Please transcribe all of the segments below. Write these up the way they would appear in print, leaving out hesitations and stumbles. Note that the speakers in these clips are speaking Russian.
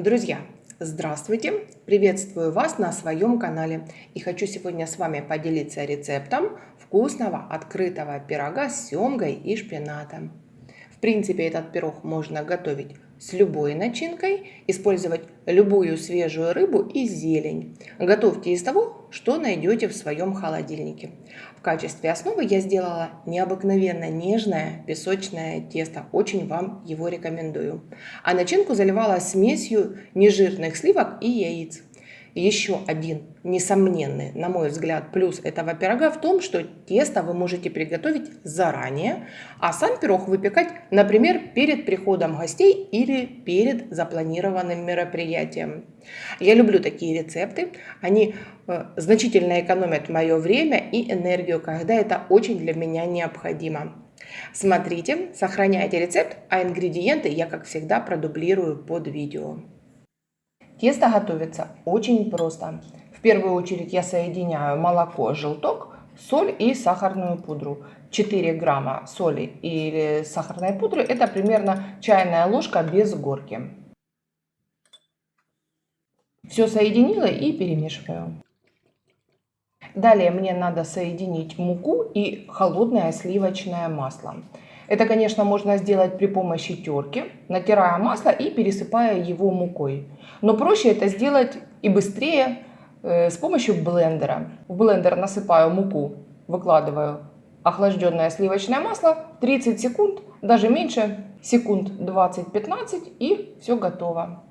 Друзья, здравствуйте! Приветствую вас на своем канале и хочу сегодня с вами поделиться рецептом вкусного открытого пирога с семгой и шпинатом. В принципе, этот пирог можно готовить с любой начинкой, использовать любую свежую рыбу и зелень. Готовьте из того, что найдете в своем холодильнике. В качестве основы я сделала необыкновенно нежное песочное тесто. Очень вам его рекомендую. А начинку заливала смесью нежирных сливок и яиц. Еще один несомненный, на мой взгляд, плюс этого пирога в том, что тесто вы можете приготовить заранее, а сам пирог выпекать, например, перед приходом гостей или перед запланированным мероприятием. Я люблю такие рецепты, они значительно экономят мое время и энергию, когда это очень для меня необходимо. Смотрите, сохраняйте рецепт, а ингредиенты я, как всегда, продублирую под видео. Тесто готовится очень просто. В первую очередь я соединяю молоко, желток, соль и сахарную пудру. 4 грамма соли или сахарной пудры – это примерно чайная ложка без горки. Все соединила и перемешиваю. Далее мне надо соединить муку и холодное сливочное масло. Это, конечно, можно сделать при помощи терки, натирая масло и пересыпая его мукой. Но проще это сделать и быстрее с помощью блендера. В блендер насыпаю муку, выкладываю охлажденное сливочное масло, 30 секунд, даже меньше, секунд 20-15 и все готово.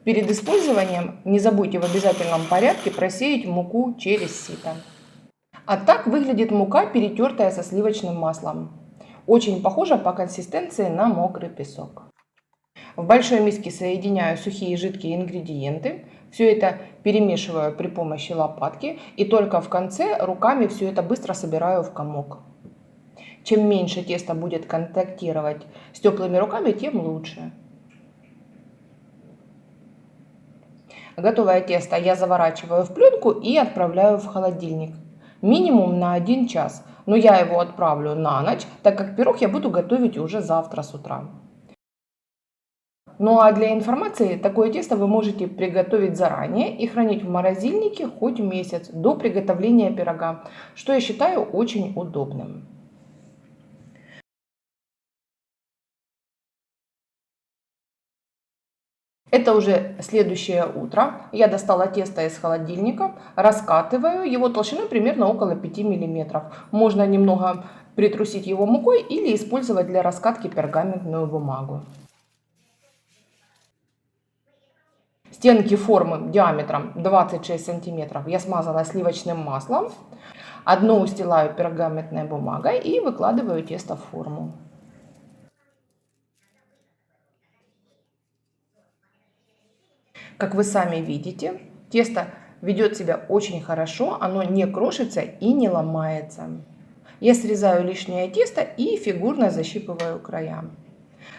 Перед использованием не забудьте в обязательном порядке просеять муку через сито. А так выглядит мука, перетертая со сливочным маслом. Очень похожа по консистенции на мокрый песок. В большой миске соединяю сухие и жидкие ингредиенты. Все это перемешиваю при помощи лопатки и только в конце руками все это быстро собираю в комок. Чем меньше тесто будет контактировать с теплыми руками, тем лучше. Готовое тесто я заворачиваю в пленку и отправляю в холодильник. Минимум на 1 час, но я его отправлю на ночь, так как пирог я буду готовить уже завтра с утра. Ну а для информации, такое тесто вы можете приготовить заранее и хранить в морозильнике хоть месяц до приготовления пирога, что я считаю очень удобным. Это уже следующее утро. Я достала тесто из холодильника, раскатываю его толщиной примерно около 5 мм. Можно немного притрусить его мукой или использовать для раскатки пергаментную бумагу. Стенки формы диаметром 26 см я смазала сливочным маслом. Одно устилаю пергаментной бумагой и выкладываю тесто в форму. Как вы сами видите, тесто ведет себя очень хорошо, оно не крошится и не ломается. Я срезаю лишнее тесто и фигурно защипываю края.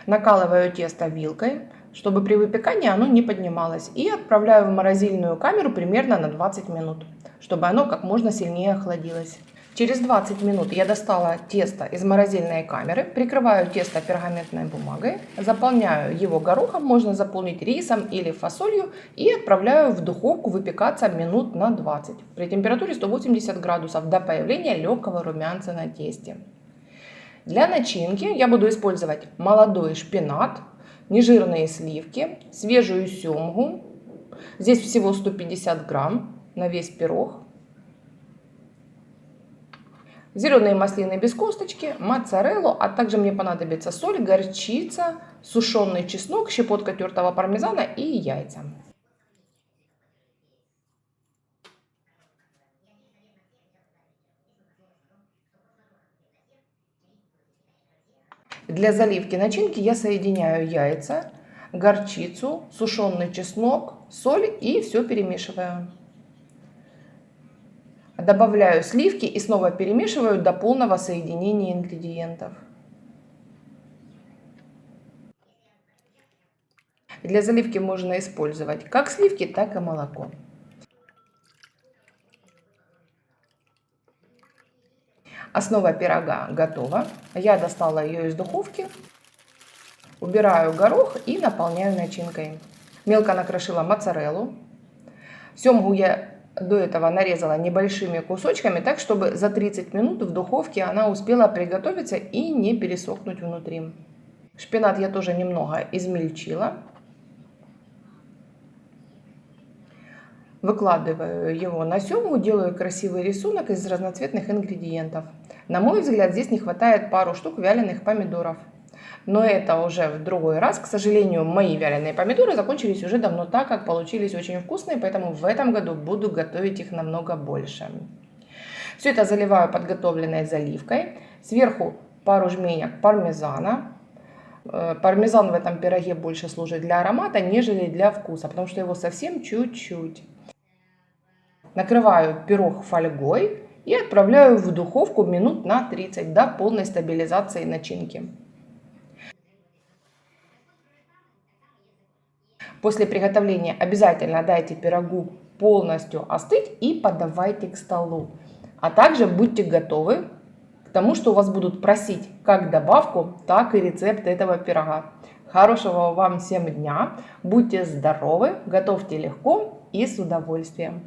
Накалываю тесто вилкой, чтобы при выпекании оно не поднималось, и отправляю в морозильную камеру примерно на 20 минут, чтобы оно как можно сильнее охладилось. Через 20 минут я достала тесто из морозильной камеры, прикрываю тесто пергаментной бумагой, заполняю его горохом, можно заполнить рисом или фасолью и отправляю в духовку выпекаться минут на 20 при температуре 180 градусов до появления легкого румянца на тесте. Для начинки я буду использовать молодой шпинат, нежирные сливки, свежую семгу, здесь всего 150 грамм на весь пирог, зеленые маслины без косточки, моцареллу, а также мне понадобится соль, горчица, сушеный чеснок, щепотка тертого пармезана и яйца. Для заливки начинки я соединяю яйца, горчицу, сушеный чеснок, соль и все перемешиваю. Добавляю сливки и снова перемешиваю до полного соединения ингредиентов. Для заливки можно использовать как сливки, так и молоко. Основа пирога готова. Я достала ее из духовки. Убираю горох и наполняю начинкой. Мелко накрошила моцареллу. Семгу я до этого нарезала небольшими кусочками, так чтобы за 30 минут в духовке она успела приготовиться и не пересохнуть внутри. Шпинат я тоже немного измельчила. Выкладываю его на семгу, делаю красивый рисунок из разноцветных ингредиентов. На мой взгляд, здесь не хватает пару штук вяленых помидоров. Но это уже в другой раз. К сожалению, мои вяленые помидоры закончились уже давно, так как получились очень вкусные, поэтому в этом году буду готовить их намного больше. Все это заливаю подготовленной заливкой. Сверху пару жменек пармезана. Пармезан в этом пироге больше служит для аромата, нежели для вкуса, потому что его совсем чуть-чуть. Накрываю пирог фольгой и отправляю в духовку минут на 30 до полной стабилизации начинки. После приготовления обязательно дайте пирогу полностью остыть и подавайте к столу. А также будьте готовы к тому, что у вас будут просить как добавку, так и рецепт этого пирога. Хорошего вам всем дня, будьте здоровы, готовьте легко и с удовольствием.